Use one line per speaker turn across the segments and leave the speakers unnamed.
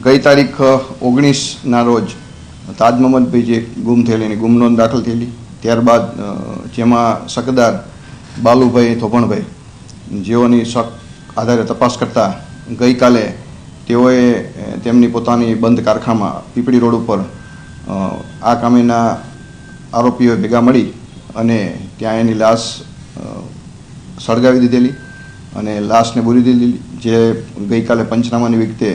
ગઈ તારીખ 19ના રોજ તાજ મોહમ્મદભાઈ જે ગુમ થયેલી એની ગુમ નોંધ દાખલ થયેલી. ત્યારબાદ જેમાં શકદાર બાલુભાઈ થોભણભાઈ જેઓની શક આધારે તપાસ કરતા ગઈકાલે તેઓએ તેમની પોતાની બંધ કારખાનામાં પીપળી રોડ ઉપર આ કામેના આરોપીઓ ભેગા મળી અને ત્યાં એની લાશ સળગાવી દીધેલી અને લાશને બોલી દીધેલી, જે ગઈકાલે પંચનામાની વિગતે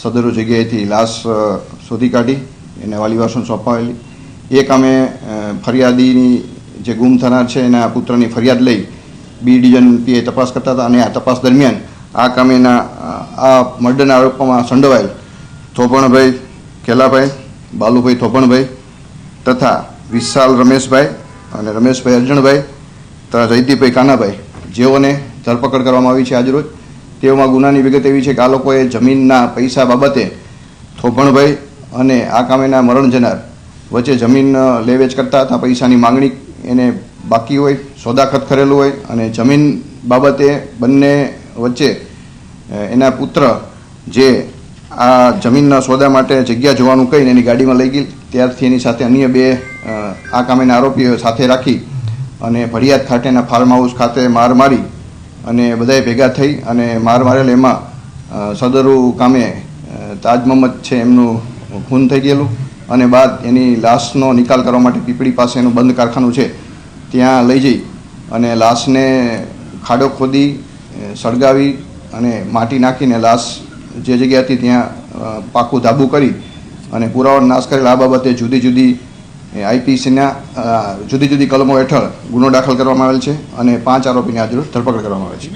સદરો જગ્યાએથી લાશ શોધી કાઢી એને વાલીવાસોને સોંપાવેલી. એ કામે ફરિયાદીની જે ગુમ થનાર છે એના પુત્રની ફરિયાદ લઈ બી ડિવિઝન પીએ તપાસ કરતા હતા અને આ તપાસ દરમિયાન આ કામેના આ મર્ડરના આરોપમાં સંડોવાયેલ થોભણભાઈ કેલાભાઈ, બાલુભાઈ થોભણભાઈ તથા વિશાલ રમેશભાઈ અને રમેશભાઈ અર્જણભાઈ તથા જયદીપભાઈ કાનાભાઈ જેઓને ધરપકડ કરવામાં આવી છે આજરોજ. તેઓમાં ગુનાની વિગત એવી છે કે આ લોકોએ જમીનના પૈસા બાબતે થોભણભાઈ અને આ કામેના મરણ જનાર વચ્ચે જમીન લે વેચ કરતા હતા. પૈસાની માંગણી એને બાકી હોય, સોદાખત કરેલું હોય અને જમીન બાબતે બંને વચ્ચે એના પુત્ર જે આ જમીનના સોદા માટે જગ્યા જોવાનું કહીને એની ગાડીમાં લઈ ગઈ. ત્યારથી એની સાથે અન્ય બે આ કામેના આરોપીઓ સાથે રાખી અને ભડિયાદ ખાતેના ફાર્મ હાઉસ ખાતે માર મારી અને બધાએ ભેગા થઈ અને માર મારેલ એમાં સદરુ કામે તાજ મોહમ્મદ છે એમનું ખૂન થઈ ગયેલું અને બાદ એની લાશનો નિકાલ કરવા માટે પીપળી પાસેનું બંધ કારખાનું છે ત્યાં લઈ જઈ અને લાશને ખાડો ખોદી સળગાવી અને માટી નાખીને લાશ જે જગ્યા હતી ત્યાં પાકું ધાબુ કરી અને પુરાવાનો નાશ કરેલ. આ બાબતે જુદી જુદી આઈપીસીના જુદી જુદી કલમો હેઠળ ગુનો દાખલ કરવામાં આવેલ છે અને 5 આરોપીની આજરોજ ધરપકડ કરવામાં આવે છે.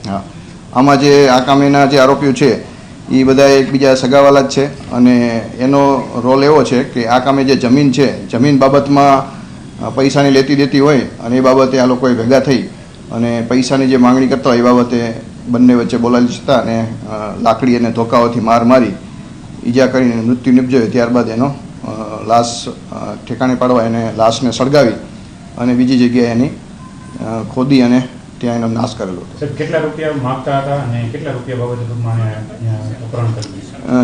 હા, આમાં જે આ કામેના જે આરોપીઓ છે એ બધા એકબીજા સગાવાલા જ છે અને એનો રોલ એવો છે કે આ કામે જે જમીન છે જમીન બાબતમાં પૈસાની લેતી દેતી હોય અને એ બાબતે આ લોકોએ ભેગા થઈ અને પૈસાની જે માંગણી કરતા હોય એ બાબતે બંને વચ્ચે બોલાયેલી હતા અને લાકડી અને ધોકાઓથી માર મારી ઈજા કરીને મૃત્યુ નિપજ્યો. ત્યારબાદ એનો લાશ ઠેકાણે પાડવા એને લાશને સળગાવી અને બીજી જગ્યાએ એની ખોદી અને ત્યાં એનો નાશ કરેલો.
કેટલા રૂપિયા માંગતા હતા અને કેટલા રૂપિયા બાબતે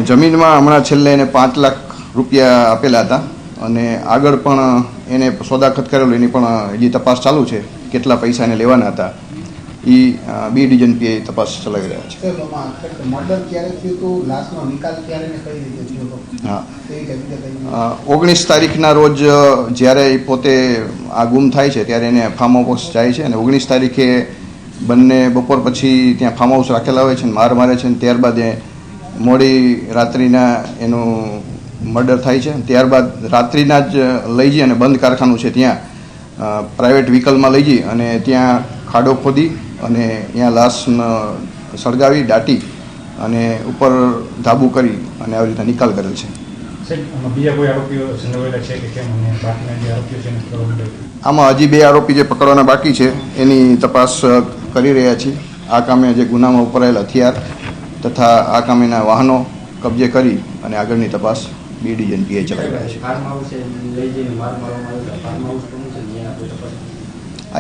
જમીનમાં હમણાં છેલ્લે એને 5 લાખ રૂપિયા આપેલા હતા અને આગળ પણ એને સોદાખત કરેલું એની પણ હજી તપાસ ચાલુ છે. કેટલા પૈસા એને લેવાના હતા એ બી ડિવિઝન પીએ તપાસ ચલાવી રહ્યા છે. હા, 19 તારીખના રોજ જ્યારે એ પોતે આ ગુમ થાય છે ત્યારે એને ફાર્મ હાઉસ જાય છે અને 19 તારીખે બંને બપોર પછી ત્યાં ફાર્મ હાઉસ રાખેલા હોય છે અને માર મારે છે અને ત્યારબાદ એ મોડી રાત્રિના એનું મર્ડર થાય છે. ત્યારબાદ રાત્રિના જ લઈ જઈ અને બંધ કારખાનું છે ત્યાં પ્રાઇવેટ વ્હીકલમાં લઈ જઈ અને ત્યાં ખાડો ખોદી અને ત્યાં લાશ સળગાવી દાટી અને ઉપર ધાબુ કરી અને આવી રીતે નિકાલ કરેલ છે. આમાં હજી 2 આરોપી જે પકડવાના બાકી છે એની તપાસ કરી રહ્યા છીએ. આ કામે જે ગુનામાં વપરાયેલ હથિયાર તથા આ કામેના વાહનો કબજે કરી અને આગળની તપાસ બી ડિવિઝન પીએ ચલાવી રહ્યા છે.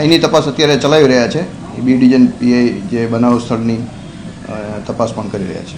એની તપાસ અત્યારે ચલાવી રહ્યા છે. બી ડિવિઝન પીએ જે બનાવ સ્થળની તપાસ પણ કરી રહ્યા છે.